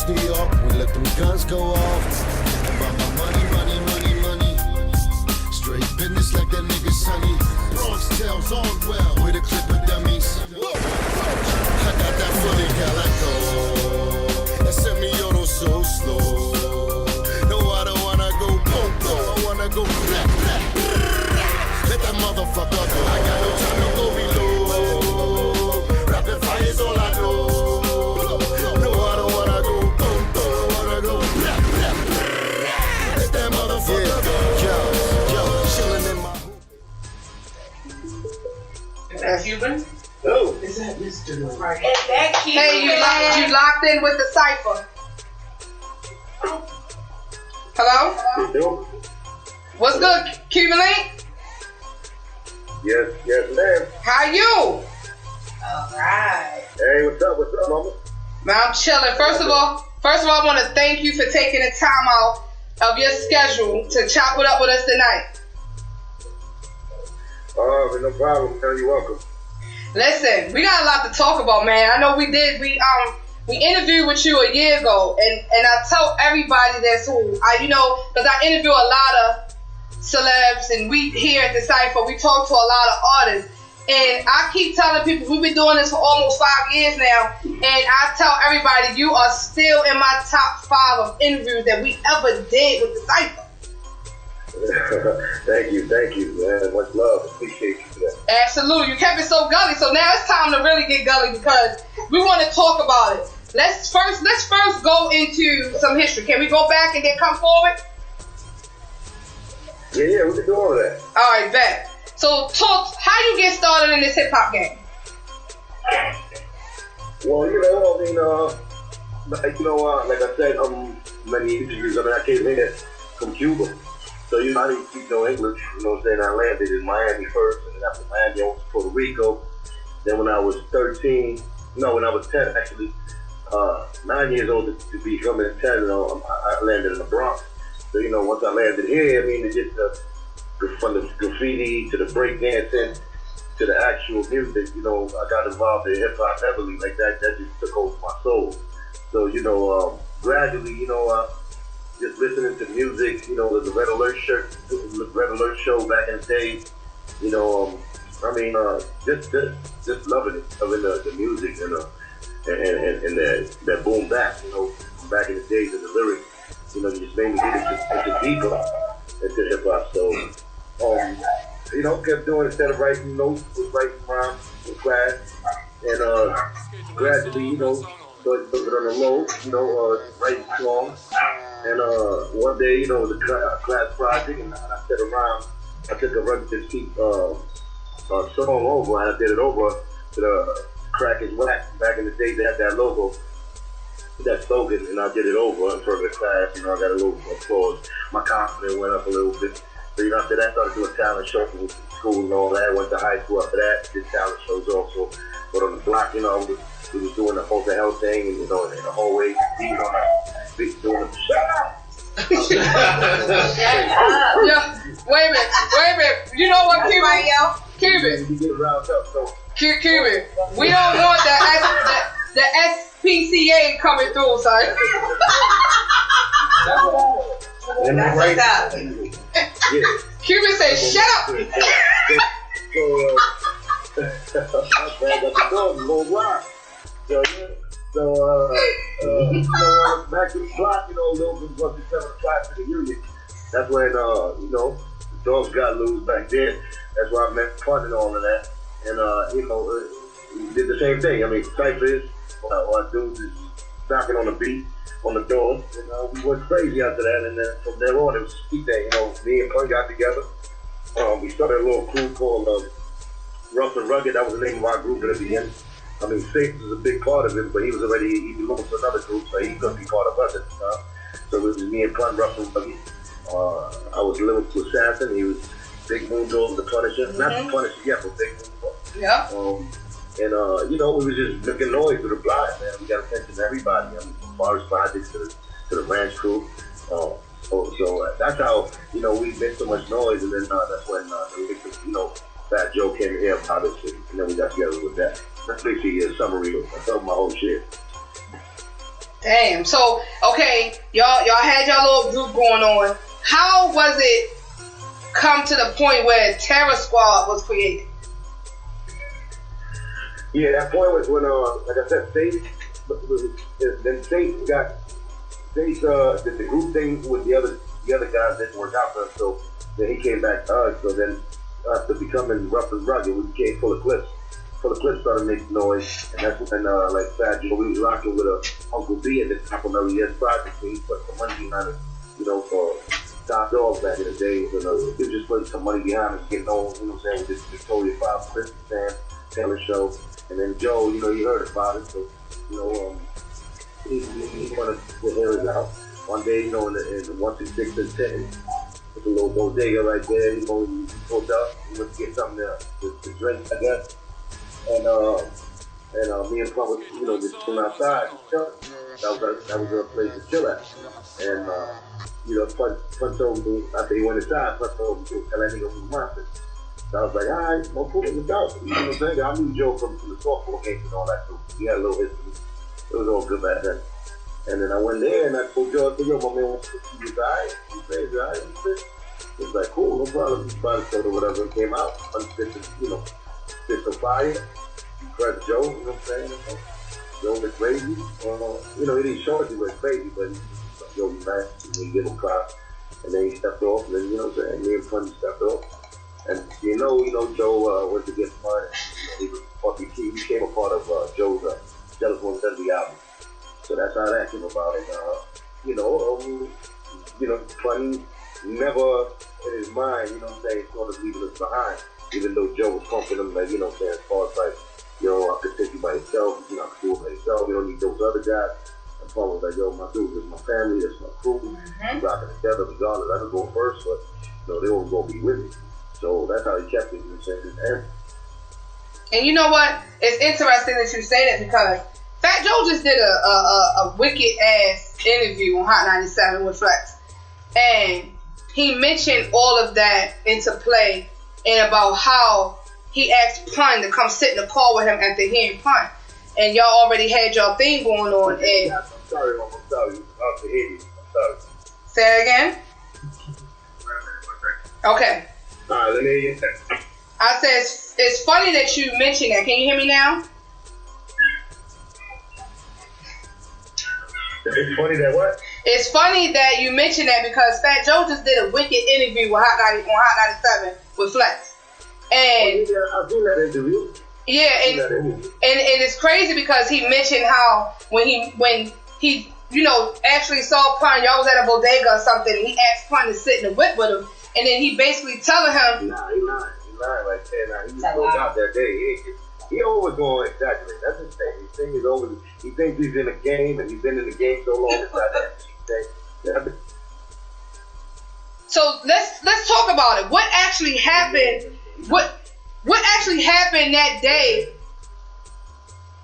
New York, we let them guns go off. About my money, money, money, money. Straight business like that nigga Sonny. Bronx tails on well with a clip of dummies. I got that fully calico. That semi-auto so slow. No, I don't wanna go boom, boom. I wanna go black, black. Let that motherfucker go. I got no time to go below. Rapid fire is all I know. No, I don't wanna go boom, boom. I wanna go black, black. Let that motherfucker go. Yo, chillin' in my. Is that Cuban? No. Is that Mr. Right? Is that Cuban? Hey, you locked in with the Sypher. Hello? What's good, Cuban Link? Yes, ma'am. How you? Alright. Hey, what's up, mama? Man, I'm chilling. First of all, I want to thank you for taking the time out of your schedule to chop it up with us tonight. No problem, man. You're welcome. Listen, we got a lot to talk about, man. I know we interviewed with you a year ago, and I tell everybody that's who because I interview a lot of celebs, and we here at the Sypher, we talk to a lot of artists, and I keep telling people we've been doing this for almost 5 years now, and I tell everybody you are still in my top 5 of interviews that we ever did with the Sypher. Thank you, man. Much love. Appreciate you for that. Absolutely. You kept it so gully, so now it's time to really get gully because we want to talk about it. Let's first go into some history. Can we go back and then come forward? Yeah, we can do all of that. All right, bet. So talk how you get started in this hip hop game. Well, like I said, many interviews. I came here from Cuba. So, I didn't speak no English, I landed in Miami first, and then after Miami, I went to Puerto Rico. Then when I was 10 actually, 9 years old to be coming at 10, I landed in the Bronx. So, once I landed here, it just, from the graffiti to the breakdancing to the actual music, I got involved in hip hop heavily, like that just took over my soul. So, gradually, just listening to music, the Red Alert show back in the day, just loving it, loving the music and that boom bap, from back in the days of the lyrics, it just made me get into deeper into hip hop. So, kept doing it instead of writing notes, was writing rhymes in class, and gradually, started looking on the low, writing songs. And one day, it was a class project, and I said a rhyme. I took a Run to Keep song over, and I did it over to the Crack is Whack. Back in the day, they had that logo, that slogan, and I did it over in front of the class. I got a little applause. My confidence went up a little bit. So, after that, I started doing talent shows in school and all that. Went to high school after that, did talent shows also. But on the block, we was doing the whole thing, and in the hallway, doing the shut up. Yeah, wait a minute. You know what, Cuban? You get riled up, so. Cuban, we don't want the SPCA coming through, son. That's up. Yeah. Cuban said, shut up. Back to the block, a little bit once we 7 o'clock to the union. That's when, the dogs got loose back then. That's where I met Pun and all of that. And, we did the same thing. Sypher is, our dudes is knocking on the beat, on the door. And we went crazy after that. And then from there on, it was a street thing. Me and Pun got together. We started a little crew called Rough and Rugged. That was the name of our group at the beginning. Sypher was a big part of it, but he belonged to another group, so he couldn't be part of us at the time. So it was me and Pun, Rough and Rugged. I was Lyrical Assassin. He was Big Moondog, the Punisher. Not the Punisher yet, but Big Moondog. Yeah. We was just making noise with the block, man. We got attention to everybody. From Forest Projects to the Ranch Crew. So that's how, we made so much noise, and then that's when Fat Joe came here about it, and then we got together with that. That's basically a summary of my whole shit. Damn. So, okay, y'all had your little group going on. How was it come to the point where Terror Squad was created? Yeah, that point was when, like I said, then State got the group thing with the other guys didn't work out for him, so then he came back to us. So then after becoming rough and rugged, we became Full of Clips. Full of Clips started making noise, and that's when like Fat Joe, we was rocking with Uncle B at the top of LES project. He put some money behind it, for top dogs back in the days, and he was just putting some money behind us, getting on, you know what I'm saying, with this Victoria 5 Chris Sam Taylor show. And then Joe, he heard about it, so he wanted to hear us out. One day, in the 126 and 10, it's a little bodega right there. He pulled up. He went to get something to drink, I guess. And me and Plum was, just chilling outside. That was a place to chill at. And Plum told me after he went inside, Plum told me to tell that nigga who was monster. So I was like, all right, well, cool, let's go. You know what I'm saying? I knew Joe from the softball games and all that, so we had a little history. It was all good back then. And then I went there and I told Joe, my man wants to see you guys. He said, all right. He was like, cool, no problem. He bought a soda or whatever and came out. Spit some fire. Press Joe, you know what I'm saying? Joe was crazy. He didn't show us he was crazy, but Joe was nice. And he gave him props. And then he stepped off, and then, you know what I'm saying? Me and Punny stepped off. And Joe went to get fun. He became a part of Joe's Jealous 170 album. So that's how that came about. And Funny never in his mind, sort of leaving us behind. Even though Joe was pumping him, like, as far as like, I could take you by yourself. I could do it by yourself. You don't need those other guys. And Paul was like, my dude, this is my family, this is my crew. We're rocking together regardless. I could go first, but they always gonna be with me. So that's how he kept it, you know what I'm saying? And you know what? It's interesting that you say that because Fat Joe just did a wicked ass interview on Hot 97 with Flex. And he mentioned all of that into play and about how he asked Pun to come sit in the car with him after hearing Pun. And y'all already had your thing going on. And I'm sorry. I'm sorry. I'm sorry. Say it again? Okay. All right, let me hear you. I said, it's funny that you mentioned that. Can you hear me now? It's funny that what? It's funny that you mentioned that because Fat Joe just did a wicked interview with Hot 97 with Flex. And I've seen that interview. Yeah, and it's crazy because he mentioned how when he actually saw Pun, y'all was at a bodega or something, and he asked Pun to sit in the whip with him. And then he basically telling him, Nah, he lying right there. Nah, he just broke out that day. He always going to exaggerate. That's his thing. His thing is always, he thinks he's in a game, and he's been in the game so long. It's not that. So let's talk about it. What actually happened? What actually happened that day?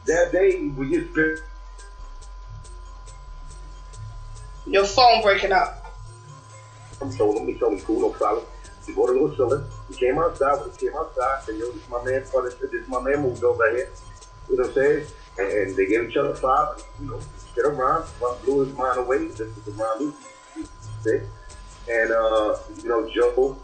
That day, we just been. Your phone breaking up. So let me tell me, cool, no problem. We bought a little cylinder. We came outside, and this is my man, this is my man moved over here. You know what I'm saying? And they gave each other five, and, get around. One blew his mind away. This is the round we say. And, Joe,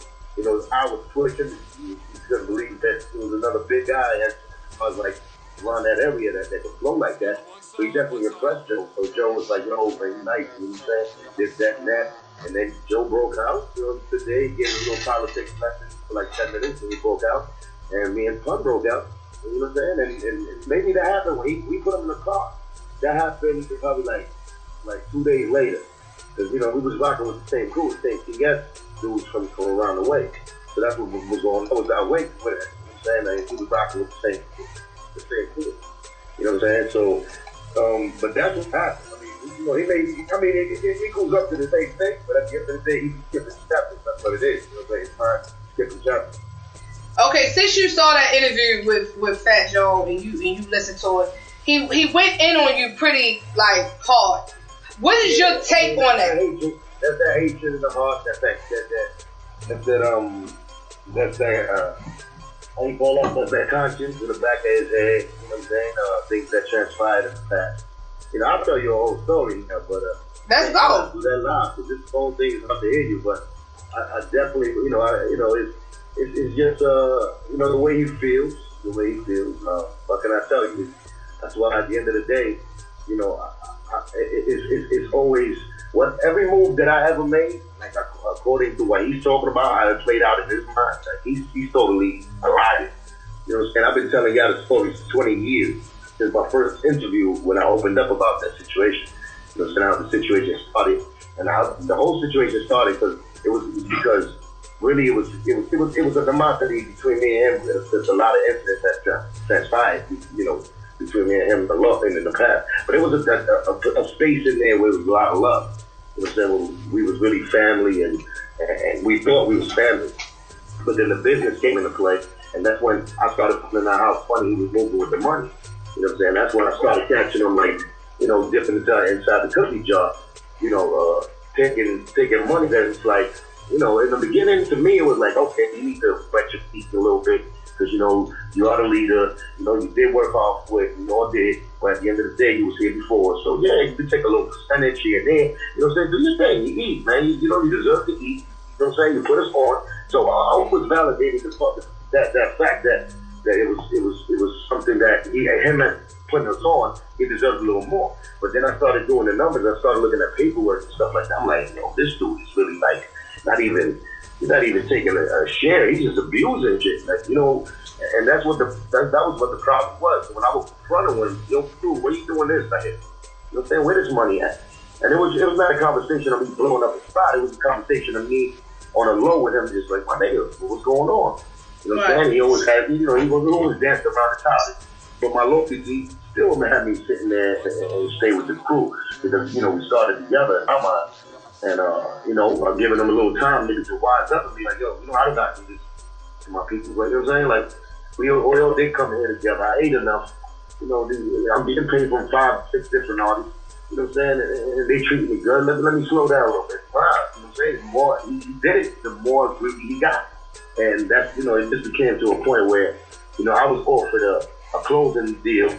I was twitching. You couldn't believe that it was another big guy. And I was like, around that area that could flow like that. So he definitely impressed Joe. So Joe was like, man, you nice. You know what I'm saying? This, that, and that. And then Joe broke out today, gave a little politics lesson for like 10 minutes, and he broke out. And me and Pun broke out. You know what I'm saying? And maybe that happened when we put him in the car. That happened probably like 2 days later. Because, we was rocking with the same crew, the same TS dudes from around the way. So that's what was going on. I was out waiting with it. You know what I'm saying? He was rocking with the same crew. You know what I'm saying? So, but that's what happened. He goes up to the same thing, but at the end of the day, he's skipping chapters. That's what it is. You know what I'm saying? It's fine, skipping chapters. Okay, since you saw that interview with Fat Joe and you listened to it, he went in on you pretty hard. What is your take on that? That's that hatred in the heart. That's that how you call that? That's that conscience in the back of his head. You know what I'm saying? Things that transpired in the past. I'll tell you a whole story, but Let's go. do that live because this whole thing is not to hear you. But I definitely, it's just the way he feels, What can I tell you? That's why at the end of the day, it's always every move that I ever made, like according to what he's talking about, how it played out in his mind. Like he's totally alive. You know what I'm saying? I've been telling y'all the story for 20 years since my first interview when I opened up about that situation. You know what I'm saying? How the situation started, and how the whole situation started because really it was a animosity between me and him. There's a lot of incidents that transpired, between me and him in the past. But it was a space in there where there was a lot of love. You know what I'm saying? We was really family, and we thought we was family. But then the business came into play, and that's when I started finding out how funny he was moving with the money. You know what I'm saying? That's when I started catching him, dipping inside the cookie jar, taking money that it's like, in the beginning, to me, it was like, okay, you need to wet your feet a little bit because, you are the leader. You did work hard for it. Did. But at the end of the day, you was here before. So, yeah, you could take a little percentage here and there. You know what I'm saying? Do your thing. You eat, man. You deserve to eat. You know what I'm saying? You put us on. So I was validating that fact that it was something that him putting us on, he deserved a little more. But then I started doing the numbers. I started looking at paperwork and stuff like that. I'm like, this dude is really he's not even taking a share. He's just abusing shit. And that was what the problem was. So when I was confronting him, dude, what are you doing this? You know what I'm saying? Where this money at? And it was not a conversation of me blowing up his spot. It was a conversation of me on a low with him, just like, my nigga, what's going on? You know what I'm saying? He always had, he always danced around the college. But my loyalty still had me sitting there and stay with the crew because, we started together in our mind. And, I'm giving them a little time, niggas, to wise up and be like, yo, I don't got to do this to my people. But, you know what I'm saying? Like, we all did come here together. I ate enough. I'm getting paid from 5, 6 different artists. You know what I'm saying? And they treat me good. Let me slow down a little bit. Wow. You know what I'm saying? The more he did it, the more greedy he got. And that's, it just became to a point where, I was offered a closing deal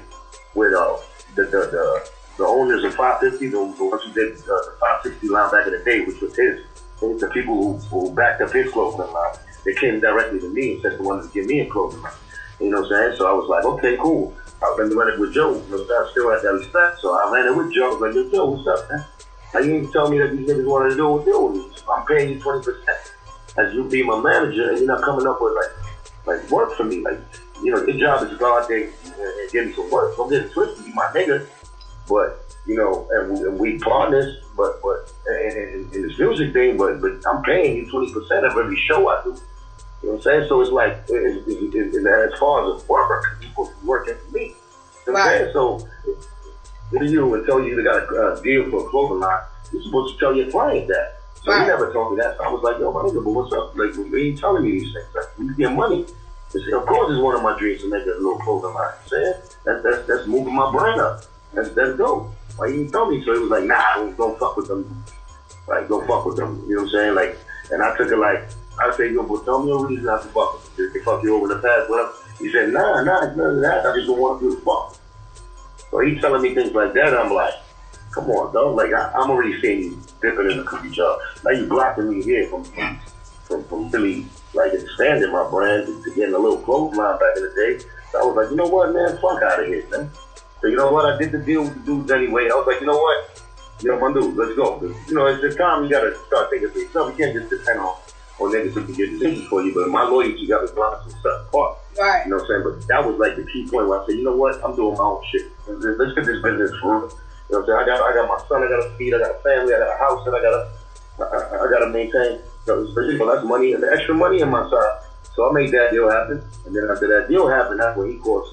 with the owners of 550, the ones who did the 560 line back in the day, which was his. And the people who backed up his closing line, they came directly to me and said they wanted to give me a closing line. You know what I'm saying? So I was like, okay, cool. I've been running with Joe. I still had that respect. So I ran it with Joe. I was like, yo, Joe, what's up, man? How you didn't tell me that these niggas wanted to do what they do? I'm paying you 20% as you be my manager, and you're not coming up with like work for me. Like, your job is to go out there and get me some work. Don't get it twisted, you my nigga. But, and we partners, but in this music thing, but I'm paying you 20% of every show I do. You know what I'm saying? So it's like, as far as work, you're supposed to be working for me. You know what I'm saying? So, if you tell you got a deal for a clothing line, you're supposed to tell your client that. So he never told me that. So I was like, yo, my nigga, but what's up? Like, why are you telling me these things? Like, you get money. Of course, it's one of my dreams to make a little clothing line. You know what I'm saying? That's moving my brand up. That's dope. Why you didn't tell me? So he was like, nah, don't fuck with them. Like, don't fuck with them. You know what I'm saying? Like, and I took it like, I said, yo, but tell me a reason not to fuck with them. They fuck you over the past, whatever. He said, nah, it's none of that. I just don't want you to fuck. So he's telling me things like that. I'm like, come on, dog. Like, I'm already seeing you dipping in the cookie jar. Now you blocking me here from really, like, expanding my brand to getting a little clothesline back in the day. So I was like, you know what, man? Fuck out of here, man. So you know what? I did the deal with the dudes anyway. I was like, you know what? My dude, let's go. It's the time you got to start thinking for yourself. You can't just depend on niggas who can get decisions for you. But my loyalty got to block some stuff apart. Right. You know what I'm saying? But that was like the key point where I said, you know what? I'm doing my own shit. Let's get this business for real. You know what I'm saying? I got my son, I got to feed, I got a family, I got a house that I got to maintain. So that's money, the extra money in my side. So I made that deal happen. And then after that deal happened, that's when he caught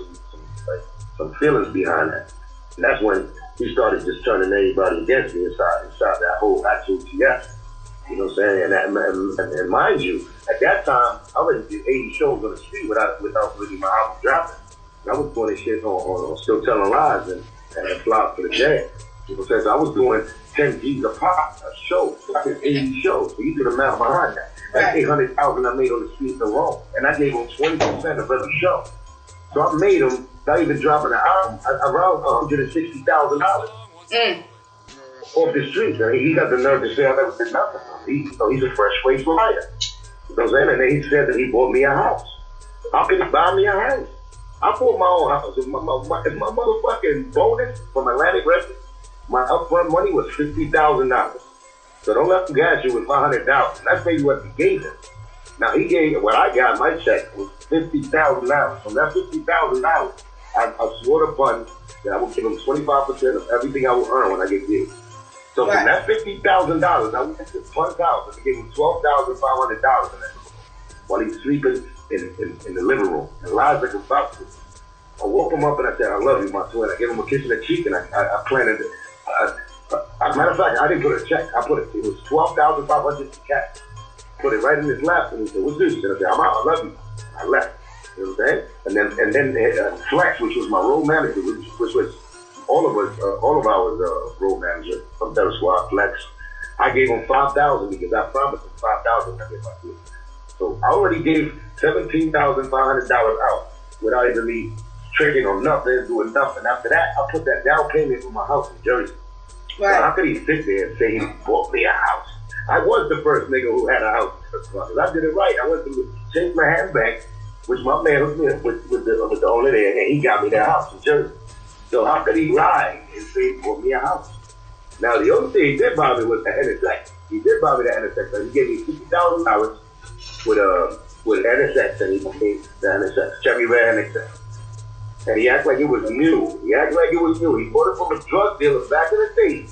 some feelings behind that. And that's when he started just turning everybody against me inside that whole actual TF. You know what I'm saying? And mind you, at that time, I already did 80 shows on the street without really my album dropping. And I was doing this shit on Still Telling Lies and Flop for the Jazz. You know what I'm saying? So I was doing 10 G's a pop, a show. So I did 80 shows. So you do the math behind that. That's 800,000 I made on the street alone. And I gave them 20% of every show. So I made them, not even dropping an album, around $160,000. Off the streets. And he got the nerve to say I never did nothing. He's a fresh-faced liar. You know what I'm saying? And then he said that he bought me a house. How can he buy me a house? I bought my own house. If my motherfucking bonus from Atlantic Records, my upfront money was $50,000. So don't let him gas you with $500. That's maybe what he gave him. Now he gave, what I got, my check was $50,000. From that $50,000, I swore upon that I would give him 25% of everything I would earn when I get paid. So from that $50,000, I went to Fun's house and gave him $12,500 in that while he's sleeping in the living room. And lies like a boxer. I woke him up and I said, I love you, my twin. I gave him a kiss in the cheek and I planted it. As a matter of fact, I didn't put a check. It was $12,500 in cash. Put it right in his lap and he said, what's this? And I said, I'm out, I love you. I left. You know what I'm saying? And then Flex, which was my road manager, which was all of our road manager from Terror Squad, Flex. I gave him $5,000 because I promised him $5,000 I gave my kid. So I already gave $17,500 out without even me trading on nothing, doing nothing. After that, I put that down payment for my house in Jersey. Right. So how could he sit there and say he bought me a house? I was the first nigga who had a house. I did it right. I went to change my handbag, which my man hooked me up with the owner there, and he got me that house in Jersey. So how could he lie and say he bought me a house? Now the only thing he did buy me was the NSX. He did buy me the NSX. So he gave me $50,000 with NSX, and he bought me the NSX, Chevy Red NSX. And he acted like it was new. He bought it from a drug dealer back in the day.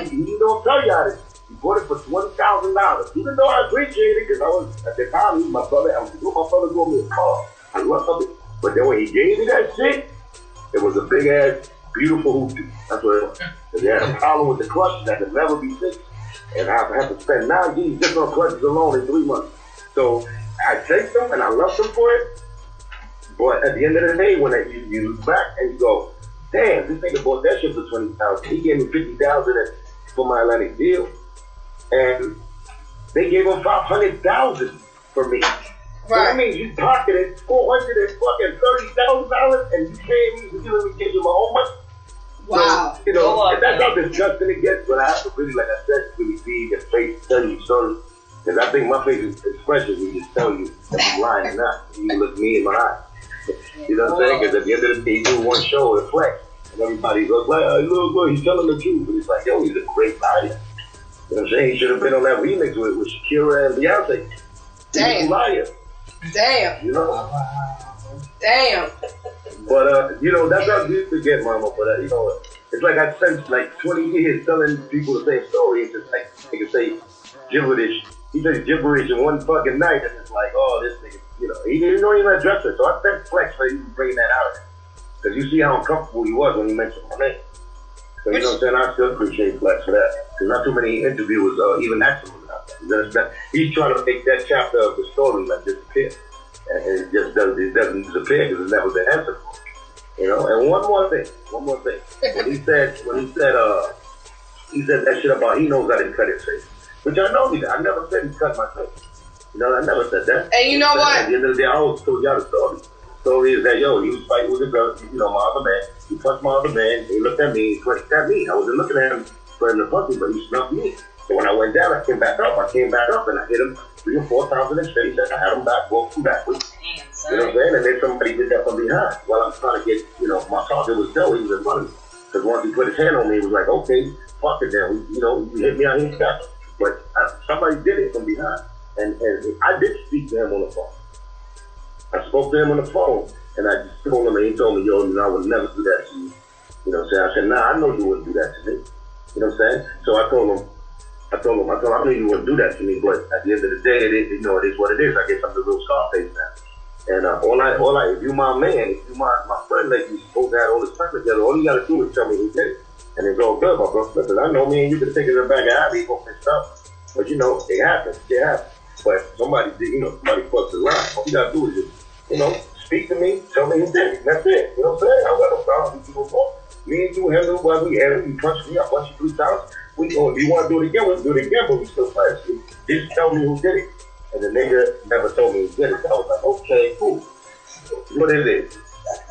He don't tell you how to. He bought it for $20,000. Even though I appreciate it, because I was, at the time, he was my brother. I was doing my brother bought me a car. I loved it. But then when he gave me that shit, it was a big ass, beautiful hoopty. That's what it was. Because he had a problem with the clutches that could never be fixed. And I had to spend 9 G's just on clutches alone in 3 months. So I thanked him and I loved him for it. But at the end of the day, when you look back and you go, damn, this nigga bought that shit for $20,000. He gave me $50,000 for my Atlantic deal. And they gave him $500,000 for me. Right. So that means you pocketed $430,000 and you paying me to give me my own money. Wow. So, you know, that's how disgusting it gets. But I have to really, like I said, really see your face, tell you story. Because I think my face expression will just tell you that I'm lying or not. You look me in my eye. You know what I'm saying? Because at the end of the day, you do one show and Flex. And everybody goes like, oh, look, he's telling the truth. But it's like, yo, he's a great liar. You know what I'm saying? He should have been on that remix with Shakira and Beyonce. Damn. He's a liar. Damn. You know? Damn. But, you know, that's how you forget, mama. But, you know, it's like I spent like 20 years telling people the same story. It's just like, they can say gibberish. He says gibberish in one fucking night. And it's like, oh, this nigga, you know, he didn't even address it. So I thank Flex for even bringing that out. Because you see how uncomfortable he was when he mentioned my name. So, you know what I'm saying? I still appreciate Flex for that. Because not too many interviewers even ask him about that. He's trying to make that chapter of the story like disappear. And it just doesn't disappear because it's never been answered for. You know? And one more thing. When he said that shit about he knows how to cut his face. Which I know he did. I never said he cut my face. You know, I never said that. And you know what? At the end of the day, I always told y'all the story. The story is that, yo, he was fighting with his brother, you know, my other man. He punched my other man. He looked at me. He punched at me. I wasn't looking at him for him to punch me, but he snuffed me. So when I went down, I came back up and I hit him 3 or 4 times in his face. And I had him walking backwards. You know what I'm saying? And then somebody did that from behind. While I'm trying to get, you know, my target was Joe. He was in front of me. Because once he put his hand on me, he was like, okay, fuck it then. You know, you hit me out here. But somebody did it from behind. And I did speak to him on the phone. I spoke to him on the phone, and I just told him, and he told me, yo, you know, I would never do that to you. You know what I'm saying? I said, nah, I know you wouldn't do that to me. You know what I'm saying? So I told him, I know you wouldn't do that to me, but at the end of the day, it is what it is. I guess I'm the real Scarface now. And if you my man, if you my friend, like you supposed to have all this time together, all you gotta do is tell me who did it. And it's all good, my bro. Because I know me and you can take it in the back of Abby for stuff. But you know, it happens. But somebody did, you know, somebody fucked the line. All you gotta do is just, you know, speak to me, tell me who did it. That's it. You know what I'm saying? I got no problem with people before. Me and you handle what we handle. You punch me, I punch you 3 times. If you want to do it again, we'll do it again, but we still friends. Just tell me who did it. And the nigga never told me who did it. I was like, okay, cool. What is it?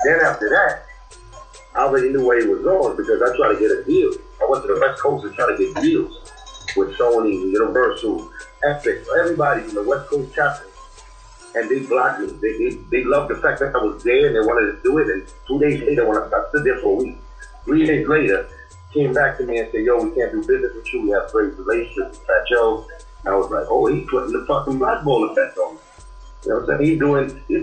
Then after that, I already knew where he was going because I tried to get a deal. I went to the West Coast and tried to get deals with Sony, Universal, Epic, everybody from the West Coast chapter. And they blocked me. They loved the fact that I was there and they wanted to do it. And 2 days later, when I stood there for a week, 3 days later, came back to me and said, yo, we can't do business with you. We have a great relationship with Fat Joe. I was like, oh, he putting the fucking blackball effect on me. You know what I'm saying? He's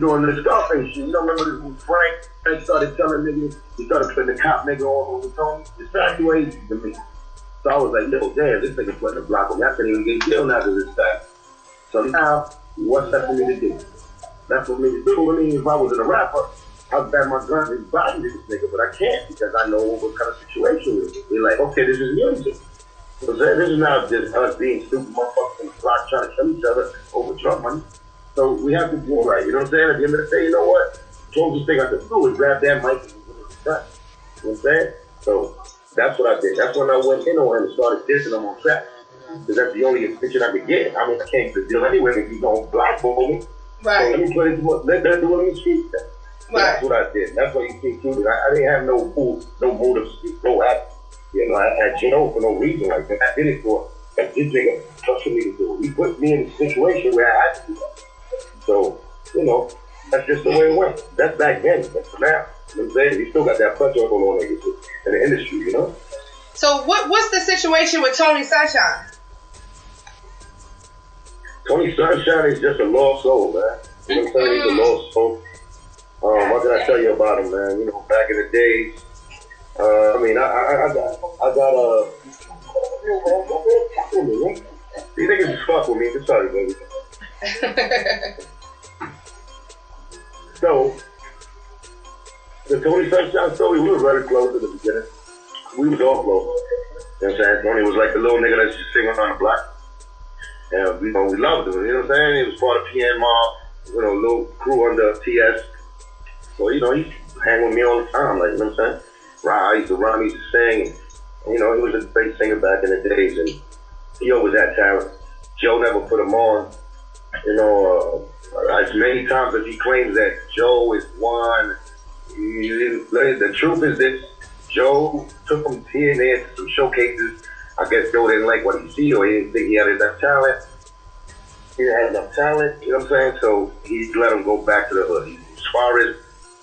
doing the Scarface shit. You don't remember this when Frank started telling niggas, he started putting the cop nigga on over Tony? It's easy to me. So I was like, yo, damn, this nigga putting the block on me. I can't even get killed now because it's that. So now, what's that for me to do? That's for me to do. I mean, if I was in a rapper, I'd grab my gun and body this nigga, but I can't because I know what kind of situation it is. They're like, okay, this is music. So this is not just us being stupid motherfuckers in the block trying to kill each other over drug money. So we have to do it right. You know what I'm saying? At the end of the day, you know what? The closest thing I could do is grab that mic and put it in the gun. You know what I'm saying? So that's what I did. That's when I went in on him and started dissing him on track. Because that's the only attention I could get. I mean, I can't get the deal anyway if you don't blackball me. Right. So let me put it, let them do it in the streets then. So Right. that's what I did. That's why you see too that I didn't have no motive, no act. You know, I had Joe for no reason like that. I did it for this nigga trusted me to do it. He put me in a situation where I had to do that. So, you know, that's just the way it went. That's back then. That's for now. You know what I'm saying? You still got that pressure going on in the industry, you know? So what's the situation with Tony Sunshine? Tony Sunshine is just a lost soul, man. You know what I'm saying? He's a lost soul. What can I tell you about him, man? You know, back in the days, I mean, I got these niggas just fuck with me. Just sorry, baby. So, the Tony Sunshine story, we were very close at the beginning. We was all close. You know what I'm saying? Tony was like the little nigga that's just singing on the block. And we loved him. You know what I'm saying? He was part of PNMR, little crew under TS. So, he hang with me all the time, like, you know what I'm saying? I used to rhyme, he used to sing. And, he was a great singer back in the days. And he always had talent. Joe never put him on. As many times as he claims that Joe is one, the truth is that Joe took him here and there to some showcases. I guess Joe didn't like what he see, or he didn't think he had enough talent. He didn't have enough talent, you know what I'm saying? So he let him go back to the hood. As far as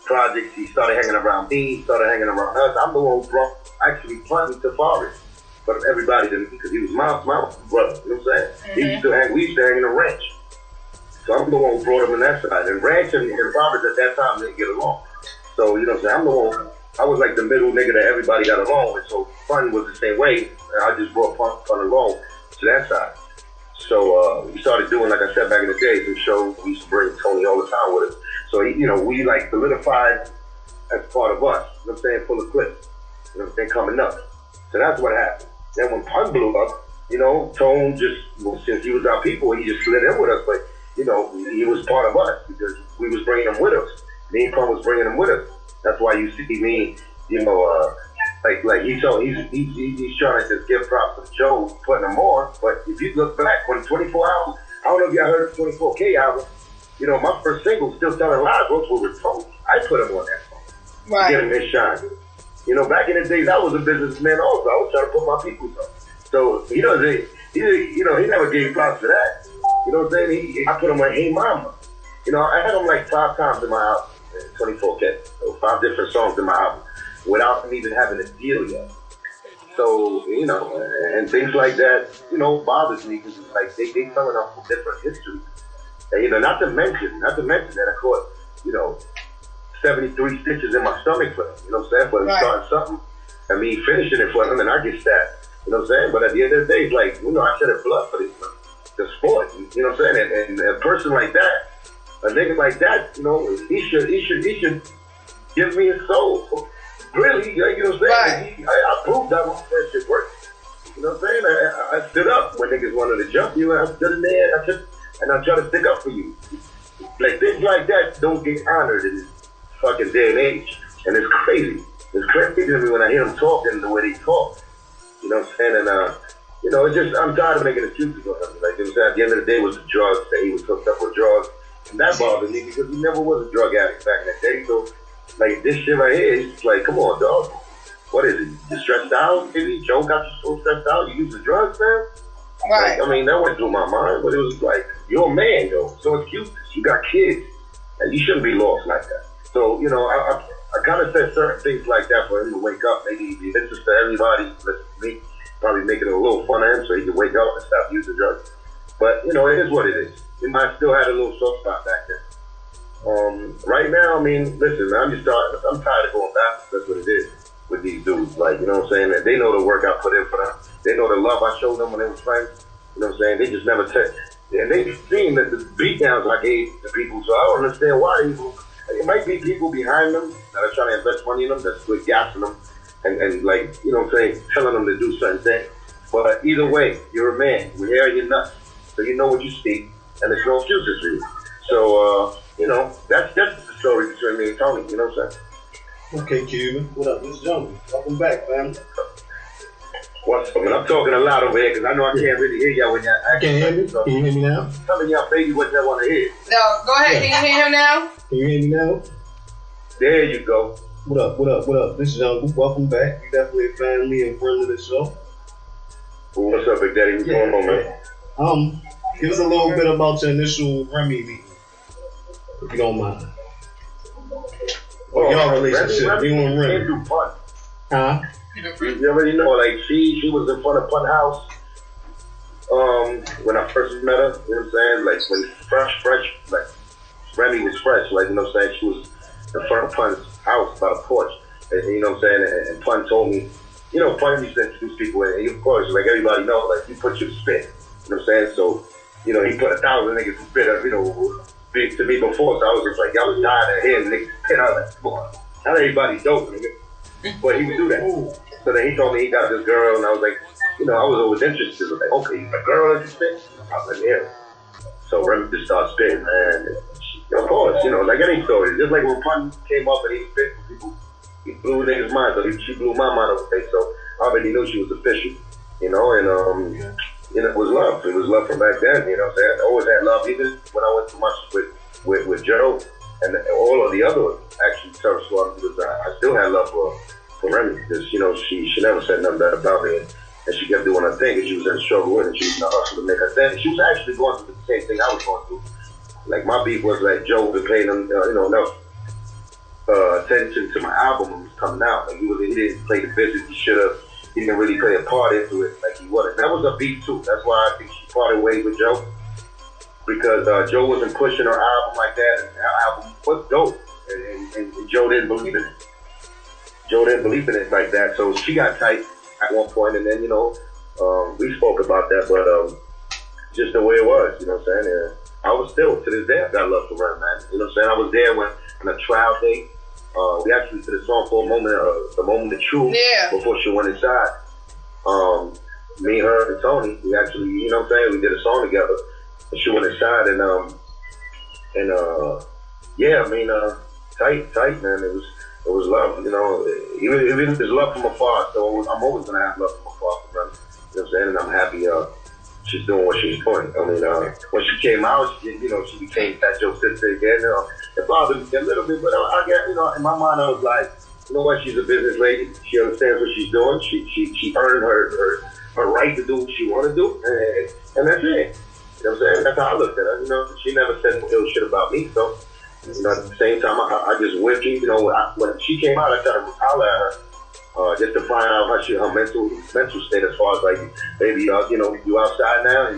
projects, he started hanging around me, he started hanging around us. I'm the one who brought actually planting to Forest. But everybody didn't, because he was my brother, you know what I'm saying? Mm-hmm. We used to hang in a ranch. So I'm the one who brought him in that side. And ranch and Forest at that time didn't get along. So, you know what I'm saying? I'm the one, I was like the middle nigga that everybody got along with. So fun was the same way. I just brought fun along to that side. So we started doing, like I said, back in the day, some shows. We used to bring Tony all the time with us. So, we like solidified as part of us. You know what I'm saying? Full of clips. You know what I'm saying? Coming up. So that's what happened. Then when Pun blew up, Tone just, since he was our people, he just slid in with us. But, he was part of us because we was bringing him with us. Me and Pun was bringing him with us. That's why you see me, like he's trying to just give props to Joe putting him on. But if you look back on 24 Hours, I don't know if y'all heard the 24K album. My first single, Still Telling Lies, was with Tony. I put him on that song. Right. To get him his shine. Back in the days, I was a businessman also. I was trying to put my people on. So, he never gave props to that. You know what I'm saying? I put him on Hey Mama. I had him like 5 times in my album, 24K. So 5 different songs in my album without him even having a deal yet. So, and things like that, bothers me because it's like they coming off from different histories. And, not to mention that I caught, 73 stitches in my stomach for him, you know what I'm saying? But him starting something and me finishing it for him and I get stabbed, you know what I'm saying? But at the end of the day, it's like, I shed blood for the sport, you know what I'm saying? And a person like that, a nigga like that, he should give me his soul. Really, you know what I'm saying? I proved that my friendship worked. You know what I'm saying? I stood up when niggas wanted to jump you, and I stood in there and I tried to stick up for you. Like things like that don't get honored in this fucking day and age. And it's crazy. It's crazy to me when I hear them talking the way they talk. You know what I'm saying? And it's just, I'm tired of making excuses on him. Like, at the end of the day, it was the drugs, that he was hooked up with drugs. And that bothered me because he never was a drug addict back in the day. So, like, this shit right here, it's like, come on, dog. what is it? You stressed out? Maybe Joe got you so stressed out. You using drugs, man? Right. Like, I mean, that went through my mind, but it was like, you're a man, though. So excuse us. You got kids, and you shouldn't be lost like that. So, you know, I kind of said certain things like that for him to wake up. Maybe be interest to everybody, listen to me, probably make it a little fun for him so he can wake up and stop using drugs. But, you know, it is what it is. He might still had a little soft spot back then. Right now, I mean, listen, I'm tired of going back. That's what it is with these dudes. Like, you know what I'm saying? They know the work I put in for them. They know the love I showed them when they were friends. You know what I'm saying? They just never touched. And they've seen that the beatdowns I gave to people, so I don't understand why people. It might be people behind them that are trying to invest money in them, that's good gassing them, and like, you know what I'm saying, telling them to do certain things. But either way, you're a man. We're hearing your nuts, so you know what you speak, and there's no excuses for you. So, you know, that's the story between me and Tony. You know what I'm saying? Okay, Cuban. What up? This is Johnny. Welcome back, fam. What's up? And I'm talking a lot over here because I know I can't really hear y'all when y'all Can you hear me? So Can you hear me now? telling y'all baby what y'all want to hear. No, go ahead. Can you hear him now? Can you hear me now? There you go. What up? What up? What up? This is Young. Welcome back. You definitely a family and friend of the show. Well, what's up, Big Daddy? What's going on, man? Give us a little bit about your initial Remy meeting, if you don't mind. Or your relationship, you and Remy. Can't do fun. Huh? You already know, like, she was in front of Fun House when I first met her, you know what I'm saying? Like, when fresh, like, Remy was fresh, like, you know what I'm saying? She was in front of Pun's house by the porch, and, you know what I'm saying? And Pun told me, you know, Pun used to introduce people, and of course, like everybody knows, like, you put your spit, you know what I'm saying? So, you know, he put 1,000 niggas to spit, you know, big to me before, so I was just like, y'all was dying to hear niggas spit out like, come on, not everybody dope, nigga. But he would do that. So then he told me he got this girl, and I was like, you know, I was always interested. I was like, okay, you got a girl that you spit? I was like, yeah. So Remy just started spitting, man. Of course, you know, like any story. Just like when Pun came up and he spit for people, he blew niggas' mind, so she blew my mind over there. So I already knew she was official, you know, and, you know, it was love. It was love from back then, you know what I'm saying? I always had love, even when I went to much with Joe and all of the other actually service squad, because I still had love for Remy, because, you know, she never said nothing bad about me, and she kept doing her thing, and she was in the struggle with it, and she was in the hustle to make her thing. She was actually going through the same thing I was going through. Like, my beef was like Joe was paying him, you know, enough attention to my album when it was coming out. Like, he didn't play the business he should have. He didn't really play a part into it like he wanted. That was a beef too. That's why I think she parted ways with Joe, because Joe wasn't pushing her album like that, and her album was dope, and Joe didn't believe in it. Joe didn't believe in it like that, so she got tight at one point, and then, you know, we spoke about that, but just the way it was, you know what I'm saying? And I was still, to this day, I got love for Remy, man. You know what I'm saying? I was there when, on a trial day, we actually did a song for a moment, the moment of truth, before she went inside. Me, her, and Tony, we actually, you know what I'm saying? We did a song together, and she went inside, and yeah, I mean, tight, man. It was love, you know, even if there's love from afar, so I'm always going to have love from afar for Remy, you know what I'm saying? And I'm happy she's doing what she's doing. I mean, when she came out, you know, she became Fat Joe's sister again. You know, it bothered me a little bit, but I get, you know, in my mind, I was like, you know what, she's a business lady. She understands what she's doing. She earned her right to do what she want to do, and that's it. You know what I'm saying? That's how I looked at her. You know, she never said ill shit about me, so. You know, at the same time, I just wish, you know, when she came out, I tried to holler at her just to find out how her mental state, as far as like, baby, you know, you outside now, and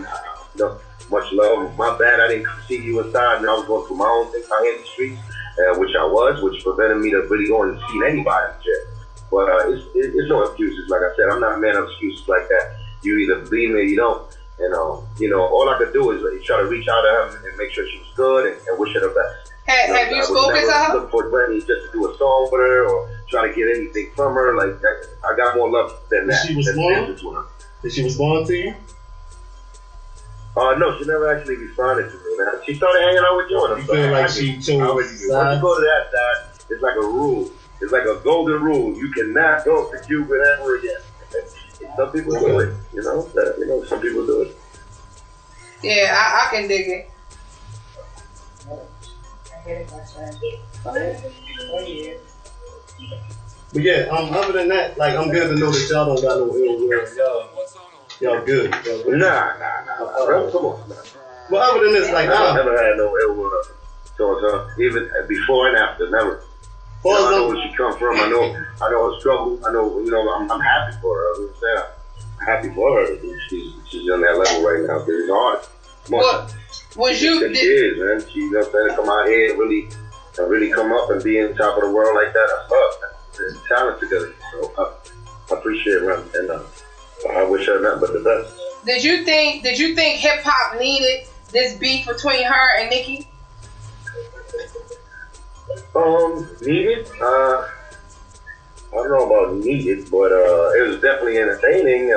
you know, much love. My bad, I didn't see you inside, and I was going through my own thing out here in the streets, which prevented me to really go and see anybody in jail. But it's no excuses, like I said. I'm not a man of excuses like that. You either believe me or you don't. And you know, all I could do is try to reach out to her and make sure she was good and wish her the best. Have you spoken to her? Look for Remy just to do a song with her or try to get anything from her. Like, I got more love than that. Did she respond? Did she respond to you? No, she never actually responded to me. Man. She started hanging out with you. And you feel like she chose once you go to that side, it's like a rule. It's like a golden rule. You cannot go to Cuban ever again. Some people do it, you know. Some people do it. Yeah, I can dig it. But yeah, other than that, like I'm good to know that y'all don't got no ill will. Y'all good. Nah. Come on. But other than this, like I never had no ill will towards her, even before and after, never. I know where she come from. I know her struggle. I know, I'm happy for her. You know what I'm saying? I'm happy for her. She's on that level right now. It's hard. What was you? She is, man. She, to come out here and really come up and be in the top of the world like that. I love that. There's talent together. So I appreciate her, and I wish her nothing but the best. Did you think hip hop needed this beef between her and Nicki? Needed? I don't know about needed, but it was definitely entertaining.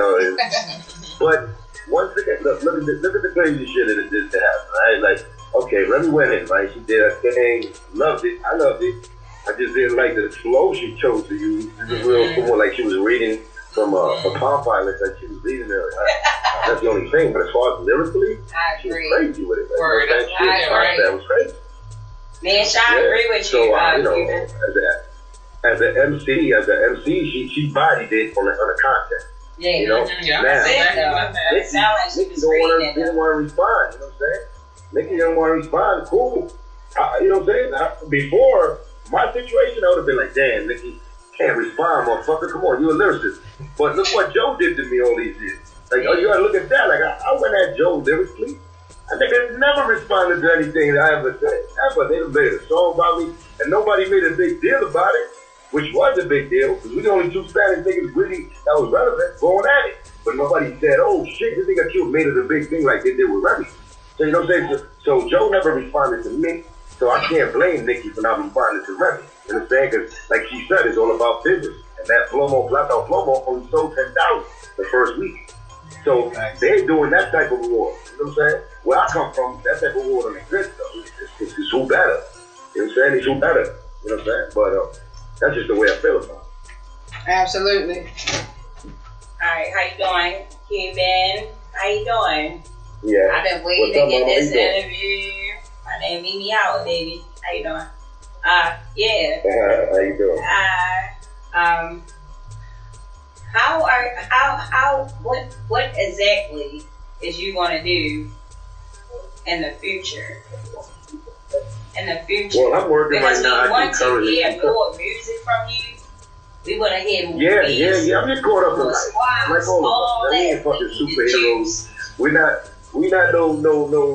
But once again, look at the crazy shit that it did to happen, right? Like, okay, Remy went in, right? She did her thing, loved it. I loved it. I just didn't like the flow she chose to use. It was real somewhat like she was reading from a Palm Pilot, like she was reading there. That's the only thing. But as far as lyrically, she was crazy with it. Word. That was crazy. Man, I agree with you. So, as an MC, she bodied it on the content. Yeah. Now, It sounded like she was reading. Didn't want to respond. You know what I'm saying? Nicki didn't want to respond. Cool. You know what I'm saying? Before my situation, I would have been like, damn, Nicki can't respond, motherfucker. Come on, you a lyricist. But look what Joe did to me all these years. Like, you gotta look at that. Like, I went at Joe lyrically. I think I never responded to anything that I ever said. Ever. They made a song about me, and nobody made a big deal about it, which was a big deal, because we the only two Spanish niggas really that was relevant going at it. But nobody said, oh shit, this nigga Cuban made it a big thing like they did with Remy. So you know what I'm saying? So Joe never responded to me, so I can't blame Nicki for not responding to Remy. You understand? Because like she said, it's all about business. And that Blackout Plomo only sold 10,000 the first week. So they're doing that type of award. You know what I'm saying? Where I come from, that type of award don't exist though. It's who better. You know what I'm saying? It's who better. You know what I'm saying? But that's just the way I feel about it. Absolutely. Alright, how you doing, Cuban? How you doing? Yeah. I've been waiting to get this interview. My name Mimi out, baby. How you doing? Yeah. How you doing? What exactly is you want to do in the future? Well, I'm working because right now. we want to hear more music from you. We want to hear more beats. Yeah. I'm just caught up in life. Like all of us. We ain't fucking superheroes. We're not no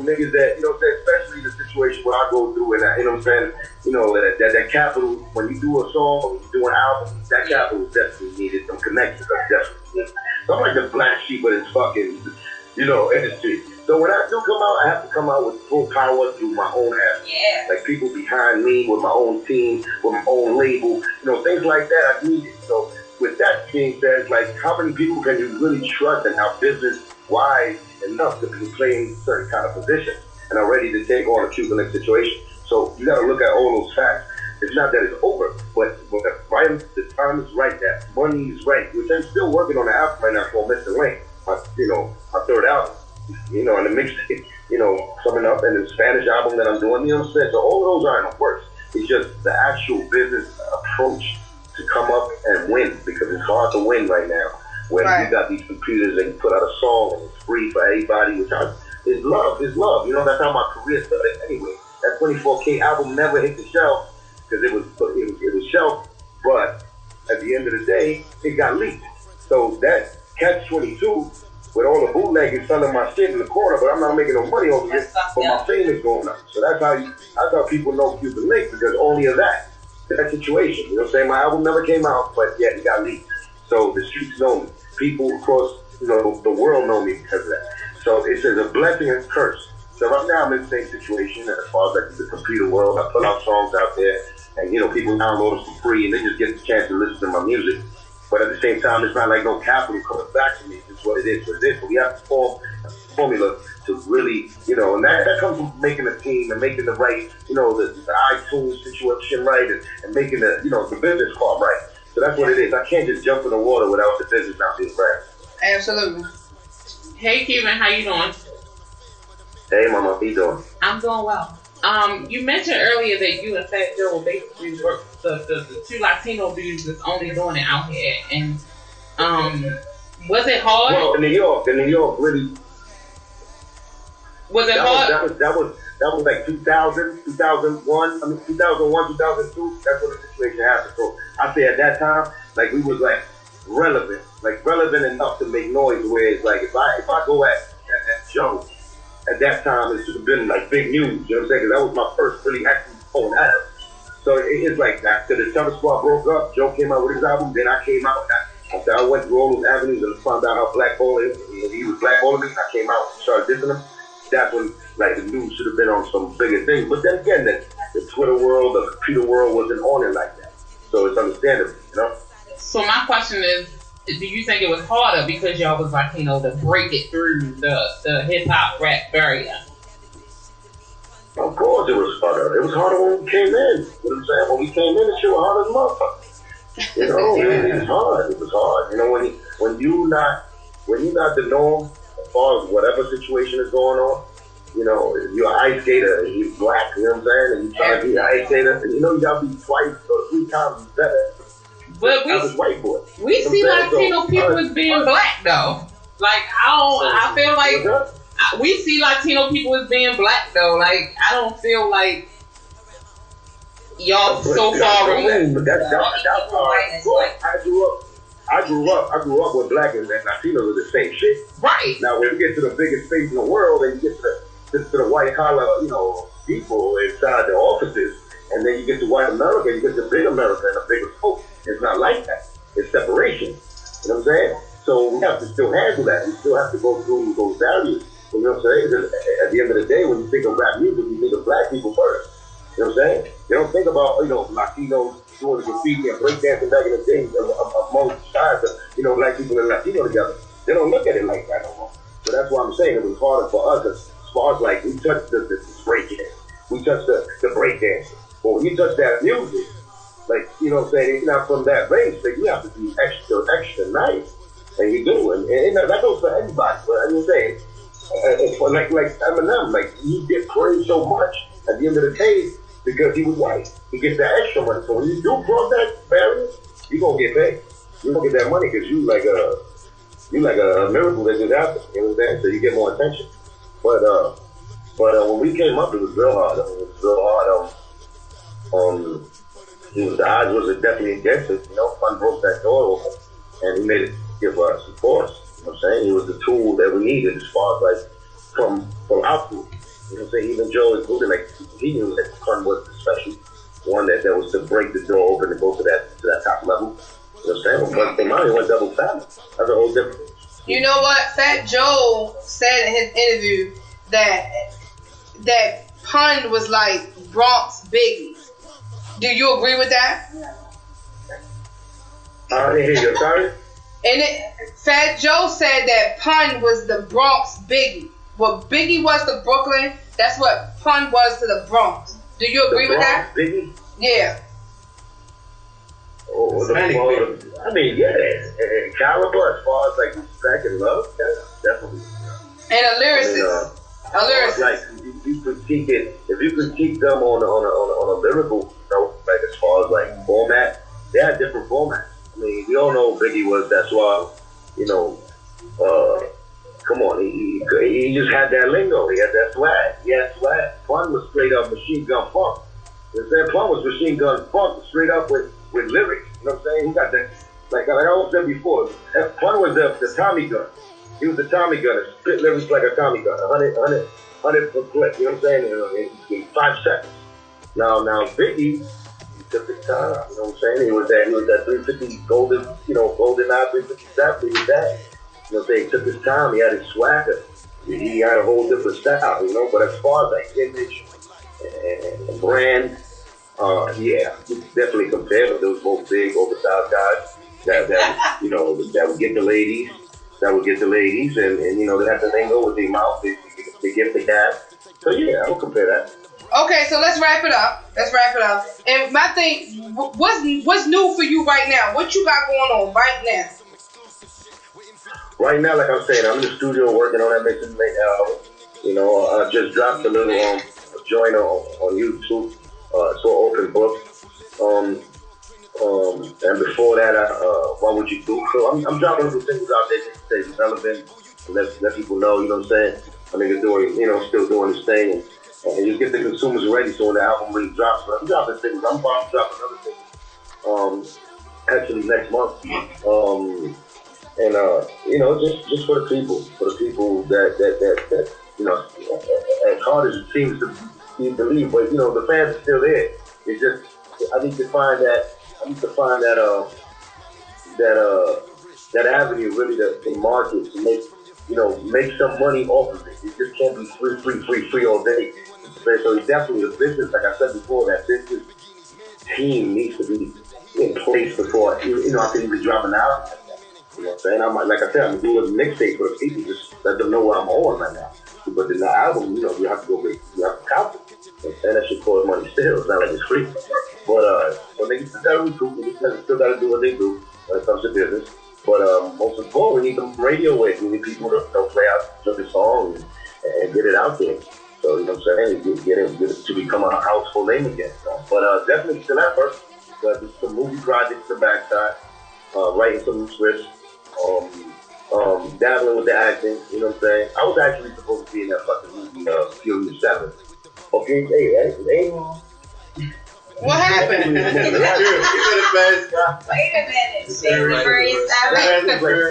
niggas that, you know what I'm saying, especially the situation where I go through and you know what I'm saying, you know, that capital, when you do a song or you do an album, that capital is definitely needed. Some connections are definitely needed. So I'm like the black sheep of this fucking, industry. So when I do come out, I have to come out with full power through my own effort. Yeah. Like people behind me, with my own team, with my own label, things like that I need it. So with that being said, like how many people can you really trust and how business-wise enough to be playing certain kind of positions and are ready to take on a Cuban situation? So you got to look at all those facts. It's not that it's over, but the time is right, that money is right, which I'm still working on the album right now for Mr. Lane. My third album, and the mixtape, coming up, and the Spanish album that I'm doing, you know what I'm saying? So all of those are in the works. It's just the actual business approach to come up and win, because it's hard to win right now when you got these computers and you put out a song and it's free for everybody, which is love. That's how my career started anyway. That 24K album never hit the shelf because it was shelved, but at the end of the day, it got leaked. So that Catch-22 with all the bootleggers selling my shit in the corner, but I'm not making no money over it, but my fame is going up. So that's how people know Cuban Link, because only of that situation. You know what I'm saying? My album never came out, but yet it got leaked. So the streets know me. People across the world know me because of that. So it's a blessing and a curse. So right now I'm in the same situation as far as like the computer world. I put out songs out there, and people download them for free, and they just get the chance to listen to my music. But at the same time, it's not like no capital coming back to me. It's what it is. But we have to form a formula to really, and that comes from making a team and making the right, the iTunes situation right, and making the business part right. So that's what it is. I can't just jump in the water without the business not being right. Absolutely. Hey, Cuban, how you doing? Hey, Mama, how you doing? I'm doing well. You mentioned earlier that you and Fat Joe basically work the two Latino dudes that's only doing it out here, and was it hard? Well, in New York, really. Was it hard? That was like 2000, 2001. 2001, 2002. That's when the situation happened. So I say at that time, like we was like relevant enough to make noise. Where it's like if I go at Joe at that time, it should have been like big news. You know what I'm saying? Because that was my first really active phone ad. So it's like after the Summer Squad broke up, Joe came out with his album. Then I came out. After I went through all those avenues and found out how blackballing he was blackballing me, I came out and started dissing him. That's when like the news should have been on some bigger things. But then again, the Twitter world, the computer world wasn't on it like that. So it's understandable, you know? So my question is, do you think it was harder because y'all was Latino to break it through the hip hop rap barrier? Of course it was harder. It was harder when we came in. You know what I'm saying? When we came in, the shit was harder than motherfuckers. You know, it was hard. It was hard. You know, when you're not the norm as far as whatever situation is going on, you know, you're an ice skater and you're black, you know what I'm saying? And you're trying to be an ice skater, and you know you gotta be twice or three times better. But white boy. We see Latino people as being black though. Like I feel like we see Latino people as being black though. Like I don't feel like y'all so far removed. But that's I grew up with black and Latinos are the same shit. Right. Now when you get to the biggest space in the world and you get to the white collar, you know, people inside the offices, and then you get to white America, you get to big America and a bigger folk. It's not like that. It's separation. You know what I'm saying? So we have to still handle that. We still have to go through those values. You know what I'm saying? Because at the end of the day, when you think of rap music, you think of black people first. You know what I'm saying? They don't think about, you know, Latinos doing the graffiti and breakdancing back in the day among sides of, you know, black people and Latino together. They don't look at it like that no more. So that's why I'm saying it was harder for us as far as like we touched the breaking, we touched the breakdancing. But when you touch that music, like, you know what I'm saying, it's not from that base, like you have to be extra nice. And you do. And that goes for anybody. But I'm just saying, like Eminem, like he get praised so much at the end of the day because he was white. He gets that extra money. So when you do cross that barrier, you're gonna get paid. You're gonna get that money because you like a miracle that just happened. You know what I'm saying? So you get more attention. But when we came up, it was real hard. It was real hard. The odds was definitely against it. You know, Fun broke that door open, and he made it give us support. You know what I'm saying? He was the tool that we needed as far as like from output. You know what I'm saying? Even Joe included, like he knew that Fun was the special one that was to break the door open and go to that top level. You know what I'm saying? But came out, he went double platinum. That's a whole different. You know what? Fat Joe said in his interview that Pun was like Bronx Biggie. Do you agree with that? I didn't hear you. Sorry? And Fat Joe said that Pun was the Bronx Biggie. What Biggie was to Brooklyn, that's what Pun was to the Bronx. Do you agree with that? Biggie? Yeah. Oh, I mean, yeah. And caliber as far as like respect and love, yeah, definitely. And a lyricist. A lyricist. Like if you critique them on a lyrical note, like as far as like format, they had different formats. I mean, we all know Biggie was that suave, you know. Come on, he just had that lingo. He had that swag. He had swag. Pun was straight up machine gun funk. You know what I'm saying? Pun was machine gun funk, straight up with lyrics. You know what I'm saying? He got that, like I always said before. Pun was the Tommy gun. He was the Tommy gun. Spit lyrics like a Tommy gun. 100 per clip. You know what I'm saying? In 5 seconds. Now Biggie, he took his time. You know what I'm saying? He was that 350 golden eye 350 step. He was that. You know what I'm saying? He took his time. He had his swagger. He had a whole different style, you know. But as far as like image and brand, yeah, you definitely compare them. Those both big, oversized guys that you know that would get the ladies. And you know they have the lingo with their mouth. They get the gab. So yeah, I would compare that. Okay, so let's wrap it up. And my thing, what's new for you right now? What you got going on right now? Right now, like I'm saying, I'm in the studio working on that mixing album. You know, I just dropped a little joint on YouTube. It's called Open Book. And before that, What Would You Do? So I'm dropping little things out there just to stay relevant, and let people know, you know what I'm saying? I nigga doing, still doing his thing, and you get the consumers ready so when the album really drops. But I'm dropping things. I'm about to drop another thing. Actually next month. Just for the people that as hard as it seems to be believed, but the fans are still there. It's just I need to find that avenue really to market, to make some money off of it. It just can't be free all day. So it's definitely a business, like I said before, that business team needs to be in place before I can even drop an album. You know what I'm saying? Like I said, I'm doing a mixtape for the people, just let them know what I'm on right now. But in the album, you have to copy. And that shit costs money still. It's not like it's free. But when they gotta recruit, they still gotta do what they do when it comes to business. But most of all, we need some radio waves. We need people to play out the song and get it out there. So you know what I'm saying? Get it to become a household name again. But definitely still at first. Just some movie projects in the backside, writing some scripts, dabbling with the acting, you know what I'm saying? I was actually supposed to be in that fucking movie, Fury 7. Oh, Fury 8, What happened? Wait a minute. Fast and Furious 7. Fast and Furious.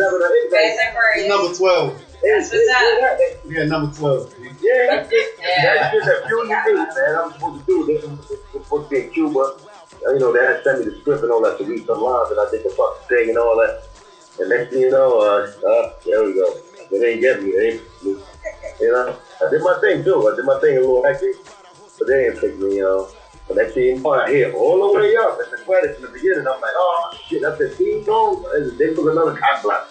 Number 12. That's what's up. Yeah, number 12. Yeah. That's just that Fury 8, man. I'm supposed to do this. I'm supposed to be in Cuba. They had to send me the script and all that to read some lines, and I did the fucking thing and all that. And next thing you know, there we go. They didn't get me. I did my thing too. I did my thing a little hectic, but they didn't pick me, But next thing you know, I hear all the way up at the credits in the beginning. I'm like, oh shit, that's the theme song. They took another cock block.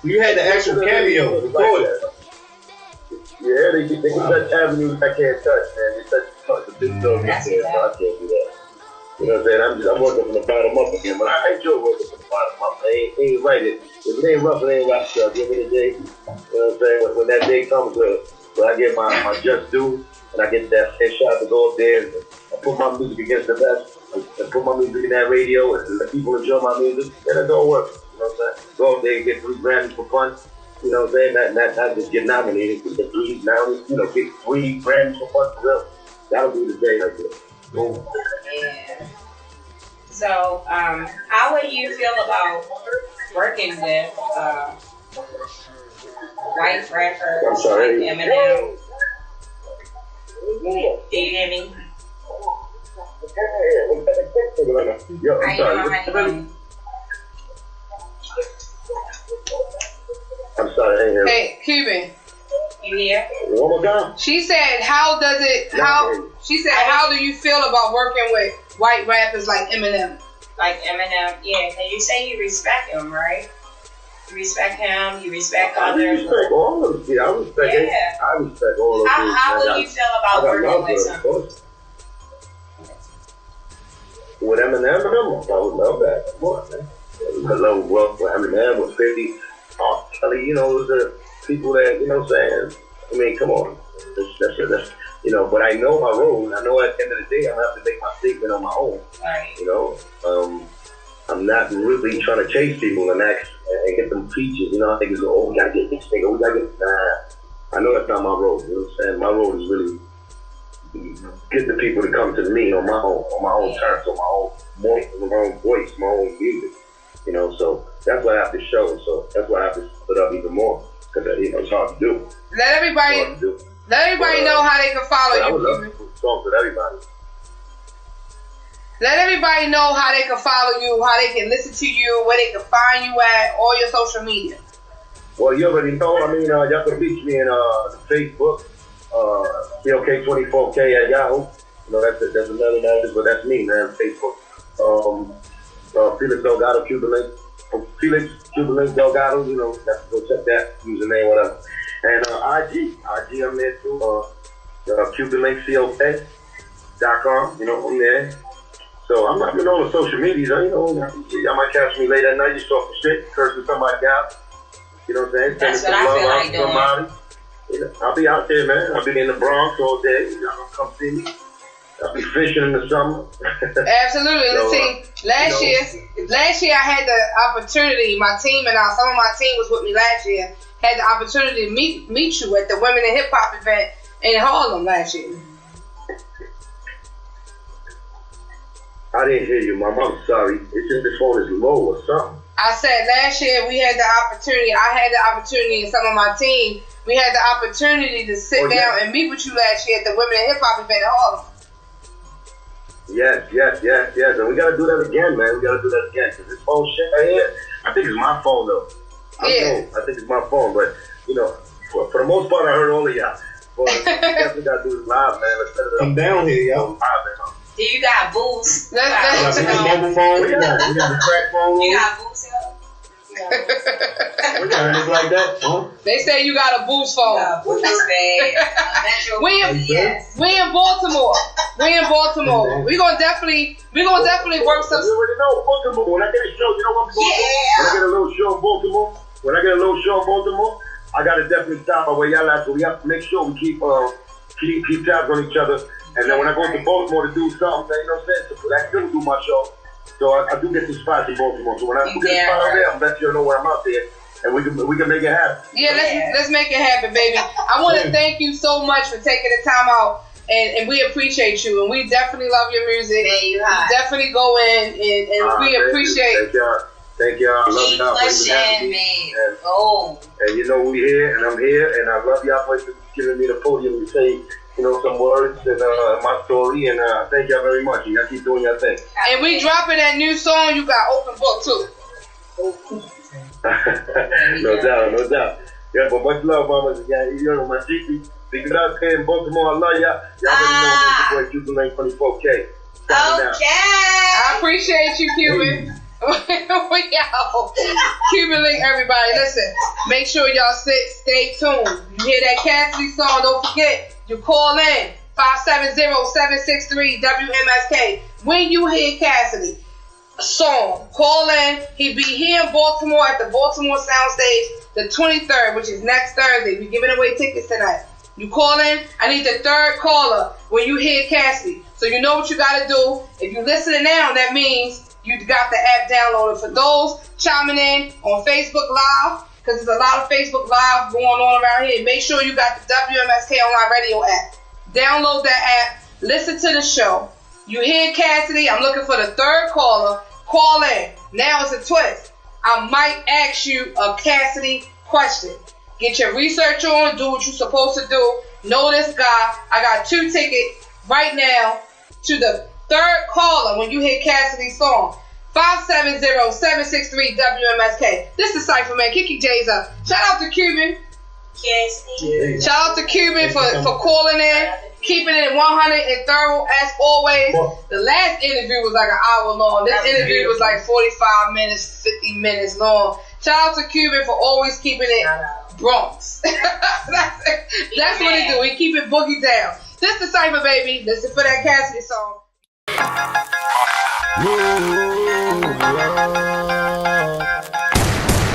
You had the actual cameo recorded. Yeah, they can touch avenues I can't touch, man. They touch the big dog right there, so I can't do that. You know what I'm saying? I'm working from the bottom up again, but I enjoy working from the bottom up. It ain't right. If it ain't rough, it ain't rough stuff. Give me the day. You know what I'm saying? When that day comes where I get my just due, and I get that fair shot to go up there and put my music against the best, and put my music in that radio, and let people enjoy my music, then I go work. You know what I'm saying? Go up there and get 3 Grammys for fun. You know what I'm saying? Not just get nominated, get 3 now, get 3 Grammys for fun for real. That'll be the day right there. Boom. Yeah. So, how would you feel about working with white rappers like Eminem? Do you hear me? Yo, How you doing? How you doing? I'm sorry, I ain't here. Hey, Cuban. You here? One more time. She said, how do you feel about working with white rappers like Eminem? Like Eminem, yeah. And you say you respect him, right? You respect him, you respect I others. respect all of them. I respect it. I respect all of them. How would you feel about working with him? With Eminem, I would love that. Come on, man. I love work with Eminem, with 50, Kelly, the people that, you know what I'm saying? I mean, come on. That's but I know my role. I know at the end of the day, I'm going to have to make my statement on my own. Right. I'm not really trying to chase people and get them features. I think it's, we got to get this nigga, we got to get, nah. I know that's not my role. You know what I'm saying? My role is really get the people to come to me on my own terms, on my own voice, my own music. So that's what I have to show. So that's why I have to split up even more because it's hard to do. Let everybody know how they can follow you. I would love to talk with everybody. Let everybody know how they can follow you, how they can listen to you, where they can find you at, all your social media. Well, you already know. I mean, y'all can reach me in Facebook, CLK24K at Yahoo. That's another name, but that's me, man. Facebook. Felix Delgado, Cuban Link. Felix Cuban Link Delgado. That's go check that username, whatever. And IG, I'm there too. Cuban Link CLK.com. I'm there. So I'm on the social medias. I might catch me late at night just talking shit, cursing somebody out. You know what I'm saying? That's what I feel like doing. I'll be out there, man. I'll be in the Bronx all day. Y'all gonna come see me. I'll be fishing in the summer. Absolutely. Let's see. Last year I had the opportunity. My team and some of my team was with me last year. Had the opportunity to meet you at the Women in Hip Hop event in Harlem last year. I didn't hear you, Mom. I'm sorry. It's just this phone is low or something. I said last year we had the opportunity. I had the opportunity, and some of my team, we had the opportunity to sit down and meet with you last year at the Women in Hip Hop event in Harlem. Yes. And we gotta do that again, man. We gotta do that again. Cause this phone shit right here, I think it's my phone though. I think it's my phone, but you know, for the most part, I heard all of y'all. But we definitely gotta do this live, man. Let's set it up. Come down here, y'all. Do you got boots? We got the mobile phone. We got the crack phone. You got boots, yo? We got it like that, huh? They say you got a boost phone. Boots, man. We in Baltimore. We gonna definitely work some. You already know Baltimore. When I get a show, you know what I'm doing? When I get a little show in Baltimore, I gotta definitely stop by where y'all at. So we have to make sure we keep tabs on each other. And then when I go to Baltimore to do something, you know what I'm saying? So I still do my show. So I do get some spots in Baltimore. So when I get a spot out there, I'm bet you know where I'm out there. And we can make it happen. Yeah, let's make it happen, baby. I want to thank you so much for taking the time out, and we appreciate you, and we definitely love your music. Definitely go in, and we appreciate. Thank y'all. I love y'all for having me. And you know we here, and I'm here, and I love y'all for giving me the podium to say, you know, some words and my story, and thank y'all very much. You gotta keep doing your thing. And we dropping that new song. You got open book too. No doubt. Yeah, but much love, mama. Yeah, you know my GP. Big out there in Baltimore. I love y'all. Y'all already know your boy Cuban Lane 24K. Okay. I appreciate you, Cuban. Cuban Link, everybody. Listen, make sure y'all stay tuned. You hear that Cassidy song? Don't forget, you call in 570-763 WMSK. When you hear Cassidy song, call in. He'll be here in Baltimore at the Baltimore Soundstage the 23rd, which is next Thursday. We're giving away tickets tonight. You call in. I need the third caller when you hear Cassidy. So you know what you got to do. If you're listening now, that means you got the app downloaded. For those chiming in on Facebook Live, because there's a lot of Facebook Live going on around here, make sure you got the WMSK Online Radio app. Download that app. Listen to the show. You hear Cassidy. I'm looking for the third caller. Call in. Now it's a twist. I might ask you a Cassidy question. Get your research on. Do what you're supposed to do. Know this guy. I got 2 tickets right now to the third caller when you hear Cassidy's song. 570-763 WMSK. This is Sypher, man. Kick your J's up. Shout out to Cuban. Cassidy. Shout out to Cuban for calling in. Keeping it 100 and thorough as always. The last interview was like an hour long. This interview was like 45 minutes, 50 minutes long. Shout out to Cuban for always keeping it Bronx. That's what he do. He keep it boogie down. This is Sypher, baby. Listen for that Cassidy song.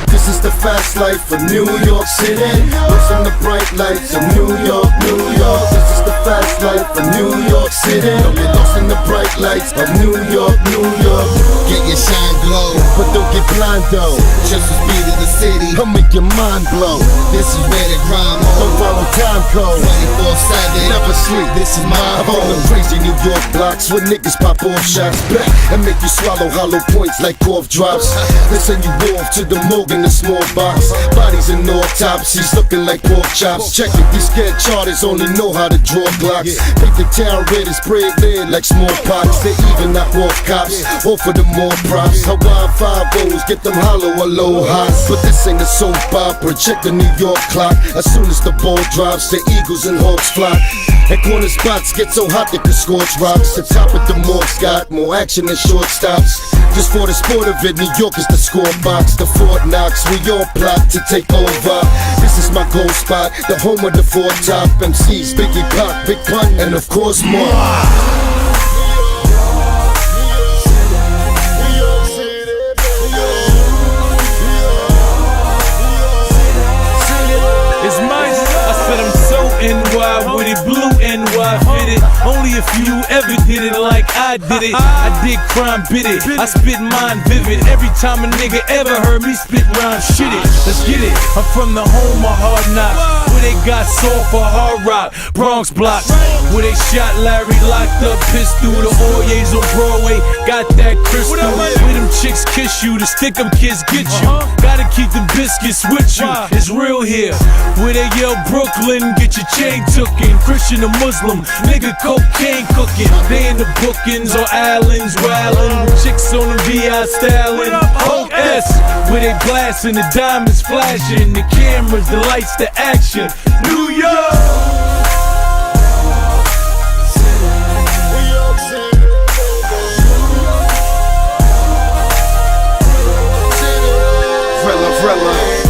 This is the fast life of New York City. Listen the bright lights of New York, New York. This is the fast life of New York City. Don't get lost in the bright lights of New York, New York. Get your shine glow, but don't get blind though. Just the speed of the city, I'll make your mind blow. This is where the grind on. Don't follow time code. 24/7, never sleep. This is my home. All the crazy New York blocks where niggas pop off shots back and make you swallow hollow points like cough drops. They send you off to the morgue in a small box. Bodies in autopsies looking like pork chops. Check it, these scared charters only know how to draw blocks. Paint the town red and spray it red like smallpox. They even knock off cops, offer them more props. Hawaii 5-0s, get them hollow or low highs. But this ain't a soap opera, check the New York clock. As soon as the ball drops, the Eagles and Hawks flock. And corner spots get so hot they can scorch rocks. The top of the morgue's got more action than shortstops. Just for the sport of it, New York is the score box. The Fort Knox, we all plot to take over. This is my gold spot, the home of the 4 top MCs, Biggie Pac, Big Pun, and of course more. It's mine. I said it. Only a few ever did it like I did it. I did crime, bit it. I spit mine vivid. Every time a nigga ever heard me spit rhyme, shit it. Let's get it. I'm from the home of hard knocks, where they got soft for hard rock. Bronx blocks, where they shot Larry, locked up, pissed through the Oyers on Broadway. Got that crystal. Where them chicks kiss you, the stick 'em kids get you. Gotta keep the biscuits with you. It's real here. Where they yell Brooklyn, get your chain tookin'. Christian or Muslim, nigga cocaine cooking. They in the bookings or islands, wildin'. With chicks on the VI styling. Hulk S, where they blasting, the diamonds flashing, the cameras, the lights, the action. New York.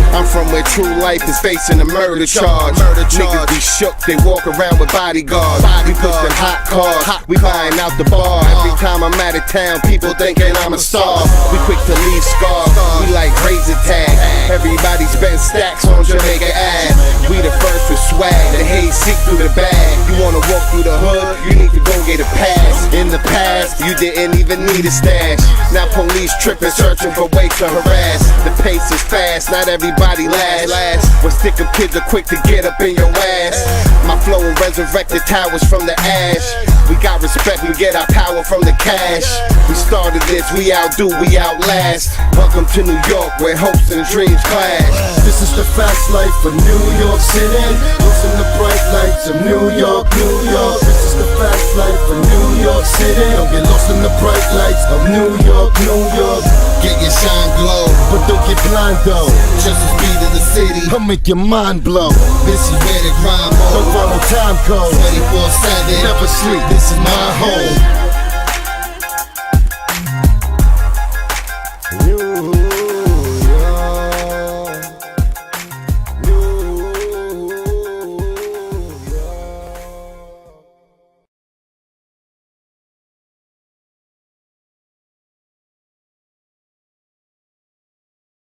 I'm from where true life is facing a murder charge. Niggas be shook, they walk around with bodyguards. We push them hot cars, we buying out the bar. Every time I'm out of town, people thinking I'm a star. We quick to leave scars, we like razor tag. Everybody spend stacks on Jamaica Ave. We the first with swag, the haze seep through the bag. You wanna walk through the hood, you need to go get a pass. In the past, you didn't even need a stash. Now police tripping, searching for ways to harass. The pace is fast, not everybody last. When stick 'em kids are quick to get up in your ass. My flow will resurrect the towers from the ash. We got respect, we get our power from the cash. We started this, we outdo, we outlast. Welcome to New York, where hopes and dreams clash. This is the fast life of New York City. Losing the bright lights of New York, New York. This is the fast life of New York City. Don't get lost in the bright lights of New York, New York. Get your shine glow, but don't get blind though. just the speed of the city. I'll make your mind blow. This is where the grind Don't mode. follow time code. 24/7, Never sleep. this is my home.